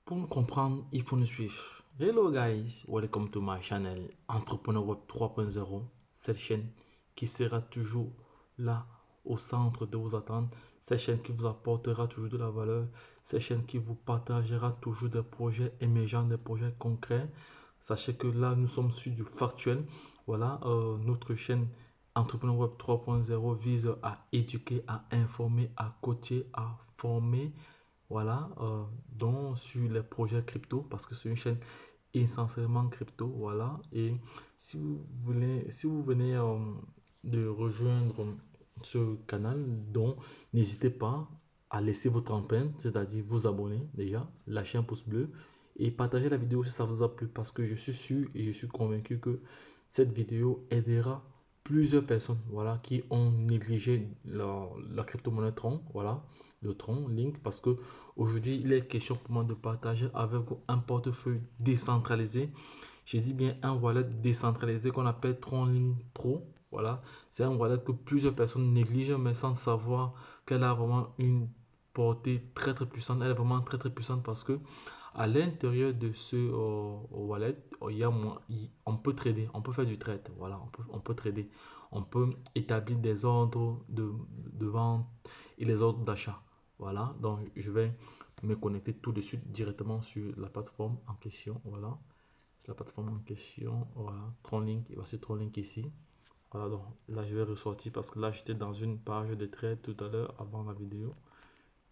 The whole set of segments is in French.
Pour nous comprendre, il faut nous suivre. Hello guys, welcome to my channel Entrepreneur Web 3.0, cette chaîne qui sera toujours là au centre de vos attentes, cette chaîne qui vous apportera toujours de la valeur, cette chaîne qui vous partagera toujours des projets émergents, des projets concrets. Sachez que là, nous sommes sur du factuel. Voilà, notre chaîne Entrepreneur Web 3.0 vise à éduquer, à informer, à coacher, à former. Voilà, donc sur les projets crypto, parce que c'est une chaîne essentiellement crypto, voilà. Et si vous venez de rejoindre ce canal, donc n'hésitez pas à laisser votre empreinte, c'est-à-dire vous abonner déjà, lâcher un pouce bleu et partager la vidéo si ça vous a plu, parce que je suis sûr et je suis convaincu que cette vidéo aidera plusieurs personnes, voilà, qui ont négligé la crypto-monnaie Tron, voilà, le Tron Link, parce que aujourd'hui, il est question pour moi de partager avec vous un portefeuille décentralisé. Je dis bien un wallet décentralisé qu'on appelle TronLink Pro. Voilà, c'est un wallet que plusieurs personnes négligent, mais sans savoir qu'elle a vraiment une portée très très puissante. Elle est vraiment très très puissante parce que à l'intérieur de ce wallet, on peut trader, on peut faire du trade. Voilà, on peut trader, on peut établir des ordres de vente et les ordres d'achat. Voilà, donc je vais me connecter tout de suite directement sur la plateforme en question. Voilà, sur la plateforme en question. Voilà, TronLink, et voici TronLink ici. Voilà, donc là je vais ressortir parce que là j'étais dans une page de trade tout à l'heure avant la vidéo.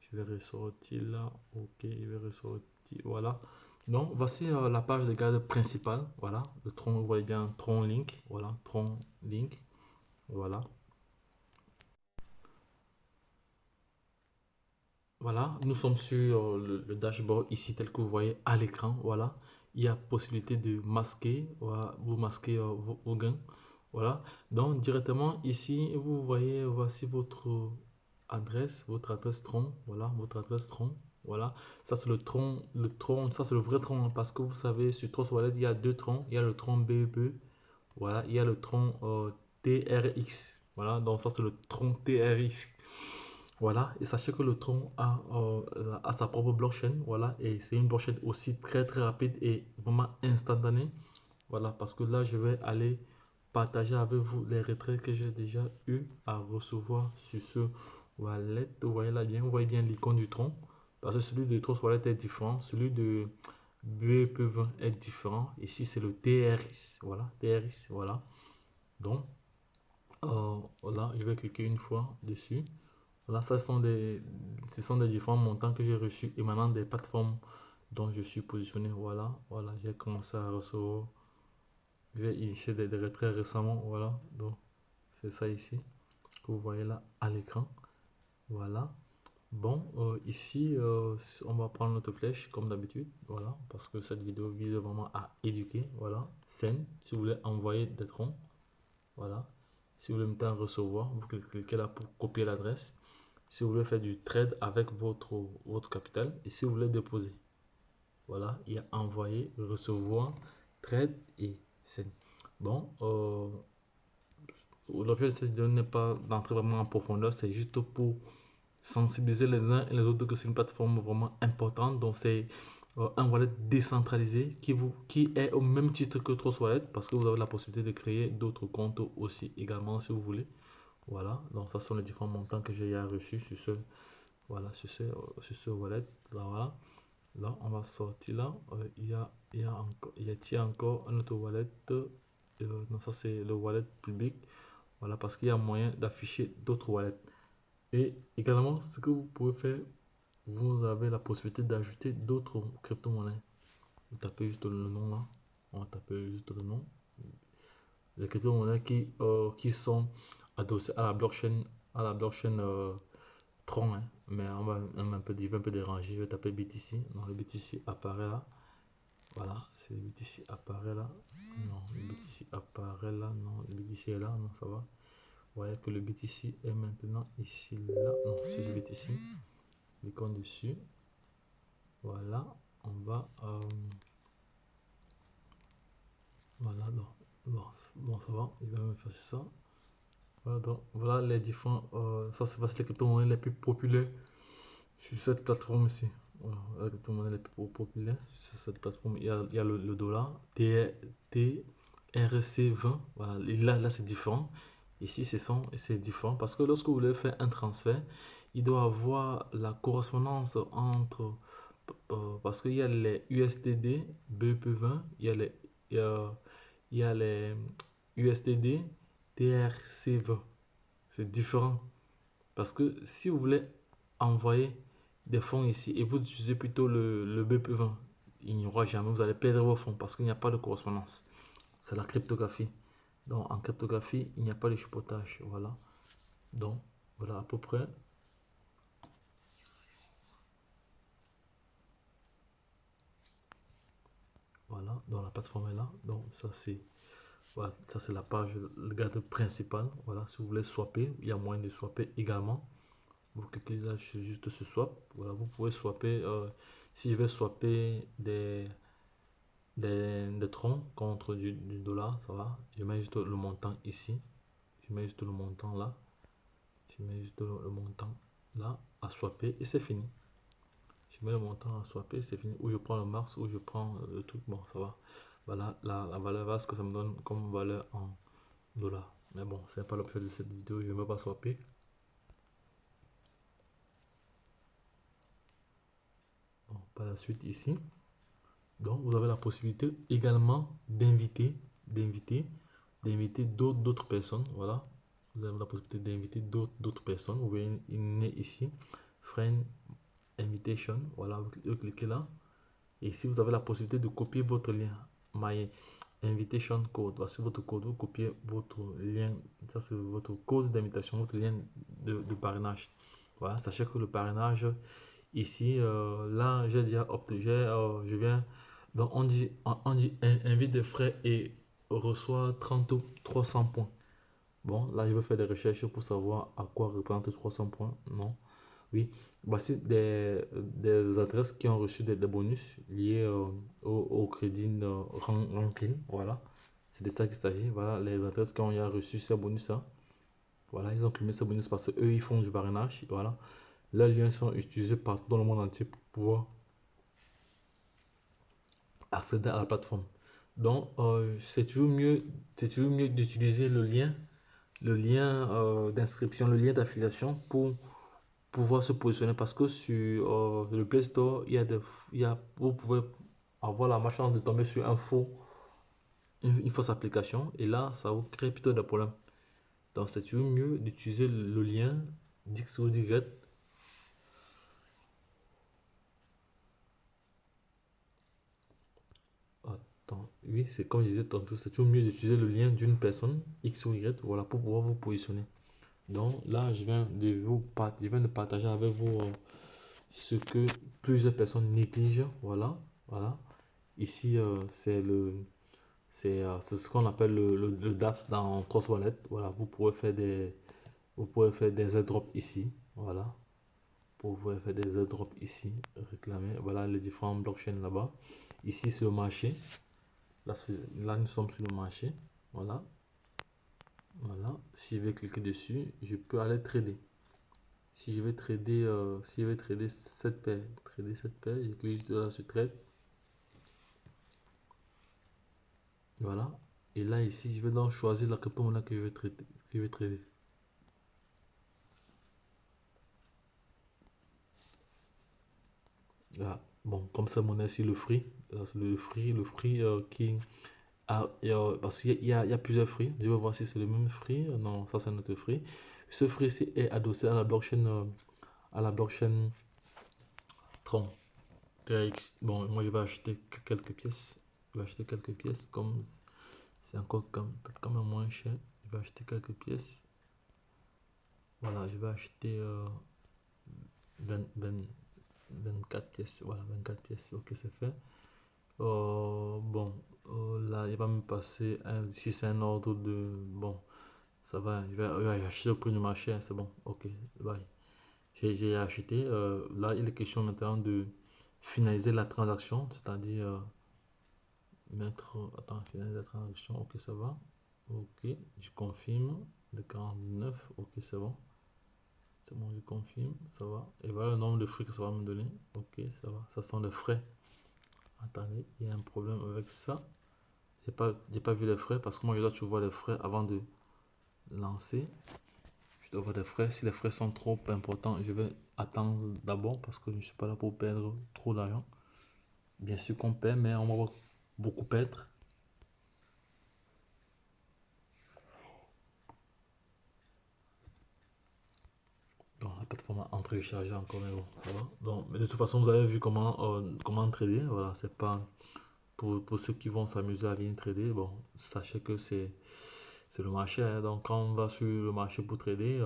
Je vais ressortir là. Ok, je vais ressortir. Voilà. Donc voici la page de garde principale. Voilà, le tronc, vous voyez bien TronLink. Voilà, TronLink. Voilà. Voilà, nous sommes sur le dashboard ici tel que vous voyez à l'écran. Voilà, il y a possibilité de masquer, voilà, vous masquez vos gains. Voilà, donc directement ici, vous voyez, voici votre adresse Tron. Voilà, votre adresse Tron. Voilà, ça c'est le Tron, ça c'est le vrai Tron, hein, parce que vous savez, sur Trust Wallet, il y a deux Trons. Il y a le Tron BEP, voilà, il y a le Tron TRX. Voilà, donc ça c'est le Tron TRX. Voilà, et sachez que le Tron a sa propre blockchain, voilà, et c'est une blockchain aussi très très rapide et vraiment instantanée, voilà, parce que là je vais aller partager avec vous les retraits que j'ai déjà eu à recevoir sur ce wallet. Vous voyez là bien, vous voyez bien l'icône du Tron, parce que celui de Trust Wallet est différent, celui de BEP20 est différent. Ici c'est le TRX, voilà, TRX, voilà. Donc voilà, je vais cliquer une fois dessus. Là, ce sont des différents montants que j'ai reçus émanant des plateformes dont je suis positionné. Voilà, voilà, j'ai commencé à recevoir. J'ai initié des retraits récemment. Voilà, donc c'est ça ici que vous voyez là à l'écran. Voilà. Bon, ici, on va prendre notre flèche comme d'habitude. Voilà, parce que cette vidéo vise vraiment à éduquer. Voilà, scène. Si vous voulez envoyer des troncs, voilà. Si vous voulez maintenant recevoir, vous cliquez là pour copier l'adresse. Si vous voulez faire du trade avec votre capital et si vous voulez déposer. Voilà, il y a envoyer, recevoir, trade et send. Bon, l'objet de cette vidéo n'est pas d'entrer vraiment en profondeur, c'est juste pour sensibiliser les uns et les autres que c'est une plateforme vraiment importante. Donc c'est un wallet décentralisé qui est au même titre que Trust Wallet parce que vous avez la possibilité de créer d'autres comptes aussi également si vous voulez. Voilà, donc ça sont les différents montants que j'ai reçus sur ce, voilà, sur ce wallet. Là, voilà. Là, on va sortir là. Il y a encore un autre wallet. Non, ça c'est le wallet public. Voilà, parce qu'il y a moyen d'afficher d'autres wallets. Et également, ce que vous pouvez faire, vous avez la possibilité d'ajouter d'autres crypto-monnaies. Vous tapez juste le nom là. On va taper juste le nom. Les crypto-monnaies qui sont adossées à la blockchain Tron, hein. Mais je vais un peu déranger. Je vais taper BTC. Non, le BTC apparaît là. Voilà, c'est le BTC apparaît là. Non, le BTC apparaît là. Non, le BTC est là. Non, ça va. Vous voyez que le BTC est maintenant ici, là. Non, c'est le BTC. Cliquons dessus. Voilà, on va. Voilà, donc, bon, ça va. Il va me faire ça. Voilà, donc, voilà les différents. Ça, c'est les crypto-monnaies les plus populaires sur cette plateforme ici. Voilà, la crypto-monnaie les plus populaires sur cette plateforme, il y a le dollar, TRC20. Voilà, et là c'est différent. Ici, c'est différent parce que lorsque vous voulez faire un transfert, il doit avoir la correspondance entre. Parce qu'il y a les USDD BEP20, il y a, il y a les USDD TRC20. C'est différent. Parce que si vous voulez envoyer des fonds ici et vous utilisez plutôt le BP20, il n'y aura jamais, vous allez perdre vos fonds parce qu'il n'y a pas de correspondance. C'est la cryptographie. Donc en cryptographie, il n'y a pas de chipotage. Voilà. Donc voilà à peu près. Voilà, donc la plateforme est là. Donc ça c'est voilà, ça c'est la page, le garde principal. Voilà, si vous voulez swapper, il y a moyen de swapper également. Vous cliquez là juste sur swap. Voilà, vous pouvez swapper. Si je vais swapper des troncs contre du dollar, ça va. Je mets juste le montant ici. Je mets juste le montant là. Je mets juste le montant là à swapper et c'est fini. Je mets le montant à swapper, c'est fini. Ou je prends le max, ou je prends le truc, bon, ça va. Voilà la valeur vaste que ça me donne comme valeur en dollars. Mais bon, c'est pas l'objet de cette vidéo, je ne vais pas swapper. Bon, par la suite ici. Donc, vous avez la possibilité également d'inviter d'autres personnes. Voilà. Vous avez la possibilité d'inviter d'autres personnes. Vous voyez, il est ici. Friend Invitation. Voilà, vous cliquez là. Et si vous avez la possibilité de copier votre lien, My Invitation Code, voici votre code. Vous copiez votre lien. Ça, c'est votre code d'invitation, votre lien de parrainage. Voilà, sachez que le parrainage, ici, là, j'ai déjà obtenu, je viens, donc on dit invite des frais et reçoit 30 ou 300 points. Bon, là, je vais faire des recherches pour savoir à quoi représente 300 points. Non, oui. Voici des adresses qui ont reçu des bonus liés au crédit ranking. Voilà, c'est de ça qu'il s'agit. Voilà, les adresses qui ont reçu ces bonus-là. Voilà, ils ont cumulé ces bonus parce qu'eux, ils font du parrainage. Voilà. Leurs liens sont utilisés partout dans le monde entier pour pouvoir accéder à la plateforme. Donc, c'est toujours mieux d'utiliser le lien d'inscription, le lien d'affiliation pour pouvoir se positionner parce que sur le Play Store, vous pouvez avoir la malchance de tomber sur une fausse application et là, ça vous crée plutôt des problèmes. Donc, c'est toujours mieux d'utiliser le lien d'X ou Y. Attends, oui, c'est comme je disais tantôt, c'est toujours mieux d'utiliser le lien d'une personne X ou Y, voilà, pour pouvoir vous positionner. Donc là, je viens de partager avec vous ce que plusieurs personnes négligent. Voilà, voilà. Ici, c'est ce qu'on appelle le DApps dans Cross Wallet. Voilà, vous pouvez faire des airdrops ici. Voilà, vous pouvez faire des airdrops ici, réclamer. Voilà les différents blockchains là-bas. Ici, sur le marché. Là, nous sommes sur le marché. Voilà. Voilà. Si je vais cliquer dessus, je peux aller trader. Si je vais trader cette paire, je clique juste là sur trade. Voilà. Et là, ici, je vais donc choisir la crypto-monnaie que je vais trader. Là. Bon, comme ça, monnaie ici, le free. Le free qui parce qu'il y a plusieurs free. Je vais voir si c'est le même free. Non, ça c'est notre free. Ce free-ci est adossé à la blockchain Tron. TRX. Bon, moi je vais acheter quelques pièces. Je vais acheter quelques pièces comme c'est encore peut-être quand même moins cher. Je vais acheter quelques pièces. Voilà, je vais acheter 20, 20, 24 pièces. Voilà, 24 pièces. Ok, c'est fait. Bon, là, il va me passer si c'est un ordre de. Bon, ça va, je vais acheter au prix du marché. Hein, c'est bon, ok, bye. J'ai acheté. Là, il est question maintenant de finaliser la transaction, c'est-à-dire mettre. Attends, finaliser la transaction, ok, ça va. Ok, je confirme. Le 49, ok, c'est bon. C'est bon, je confirme, ça va. Et voilà le nombre de frais que ça va me donner. Ok, ça va. Ça sont les frais. Attendez, il y a un problème avec ça. J'ai pas vu les frais parce que moi je dois toujours voir les frais avant de lancer. Je dois voir les frais. Si les frais sont trop importants, je vais attendre d'abord parce que je ne suis pas là pour perdre trop d'argent. Bien sûr qu'on perd, mais on va beaucoup perdre. Donc la plateforme est en train de charger encore, mais bon, ça va. Donc, mais de toute façon, vous avez vu comment trader. Voilà, c'est pas pour ceux qui vont s'amuser à venir trader. Bon, sachez que c'est le marché, hein. Donc quand on va sur le marché pour trader,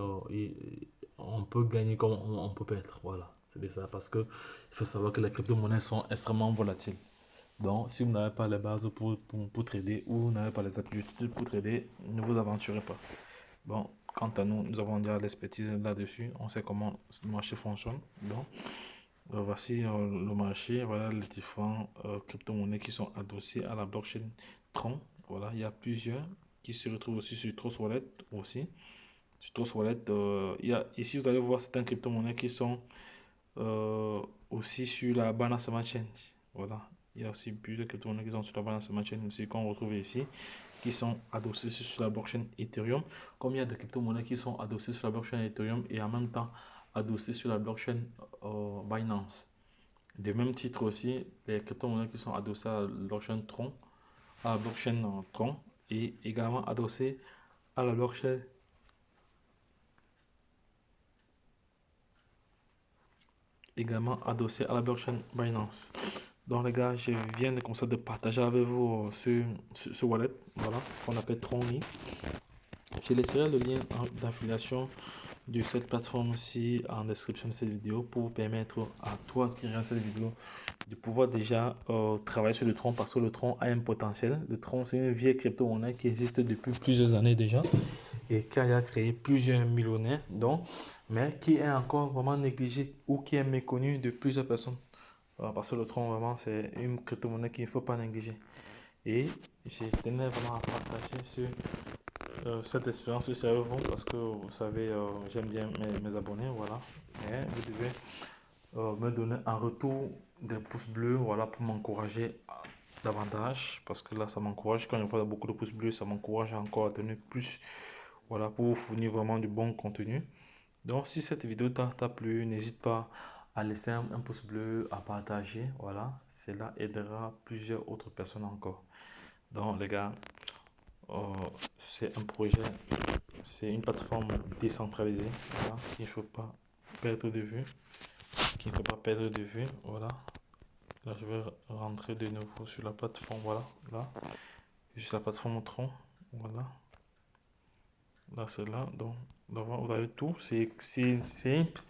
on peut gagner comme on peut perdre. Voilà, c'est ça. Parce que il faut savoir que les crypto-monnaies sont extrêmement volatiles. Donc, si vous n'avez pas les bases pour trader ou vous n'avez pas les aptitudes pour trader, ne vous aventurez pas. Bon, quant à nous, nous avons déjà l'expertise là-dessus. On sait comment le marché fonctionne. Donc, voici le marché. Voilà les différents crypto-monnaies qui sont adossées à la blockchain Tron. Voilà, il y a plusieurs qui se retrouvent aussi sur Trust Wallet aussi. Sur Trust Wallet, ici, vous allez voir certaines crypto-monnaies qui sont aussi sur la Binance Smart Chain. Voilà, il y a aussi plusieurs crypto-monnaies qui sont sur la Binance Smart Chain aussi qu'on retrouve ici, qui sont adossées sur la blockchain Ethereum. Comme il y a des crypto-monnaies qui sont adossées sur la blockchain Ethereum et en même temps adossées sur la blockchain Binance. De même titre aussi, les crypto-monnaies qui sont adossées à la blockchain Tron, et également adossées à la blockchain Binance. Donc les gars, je viens de comme ça de partager avec vous ce wallet, voilà, qu'on appelle Tronly. Je laisserai le lien d'affiliation de cette plateforme-ci en description de cette vidéo pour vous permettre à toi qui regarde cette vidéo de pouvoir déjà travailler sur le Tron parce que le Tron a un potentiel. Le Tron, c'est une vieille crypto-monnaie qui existe depuis plusieurs années déjà et qui a créé plusieurs millionnaires, donc, mais qui est encore vraiment négligé ou qui est méconnu de plusieurs personnes. Parce que le Tron, vraiment, c'est une crypto-monnaie qu'il ne faut pas négliger. Et je tenais vraiment à partager cette expérience sur vous parce que vous savez, j'aime bien mes abonnés, voilà. Et vous devez me donner un retour des pouces bleus, voilà, pour m'encourager davantage. Parce que là, ça m'encourage. Quand je vois beaucoup de pouces bleus, ça m'encourage encore à donner plus, voilà, pour vous fournir vraiment du bon contenu. Donc, si cette vidéo t'a plu, n'hésite pas à laisser un pouce bleu, à partager, voilà. Cela aidera plusieurs autres personnes encore. Donc, les gars, c'est un projet, c'est une plateforme décentralisée, voilà, qu'il ne faut pas perdre de vue, voilà. Là, je vais rentrer de nouveau sur la plateforme, voilà, là, sur la plateforme Tron, voilà. Là, c'est là, donc, devant, vous avez tout, c'est simple.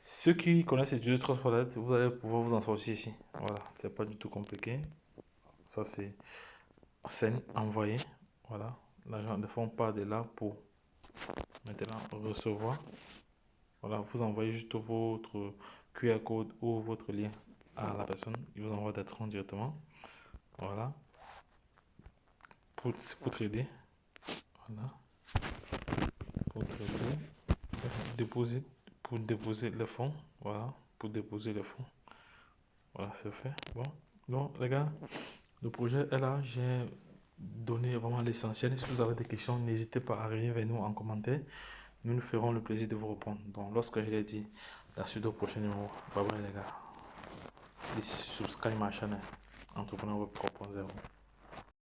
Ceux qui connaissent les jeux Trust Wallet, vous allez pouvoir vous en sortir ici, voilà, c'est pas du tout compliqué. Ça, c'est scène envoyée, voilà. L'argent ne font pas de là pour maintenant recevoir. Voilà, vous envoyez juste votre QR code ou votre lien à la personne. Il vous envoie des troncs directement. Voilà. Pour trader. Voilà. Pour trader. Déposer. Pour déposer les fonds. Voilà. Pour déposer les fonds. Voilà, c'est fait. Bon. Donc, les gars, le projet est là. J'ai donné vraiment l'essentiel. Si vous avez des questions, n'hésitez pas à revenir vers nous en commentaire. Nous nous ferons le plaisir de vous répondre. Donc, lorsque je l'ai dit, la suite au prochain numéro. Bye bye, les gars. Please subscribe my channel, Entrepreneur Web 3.0.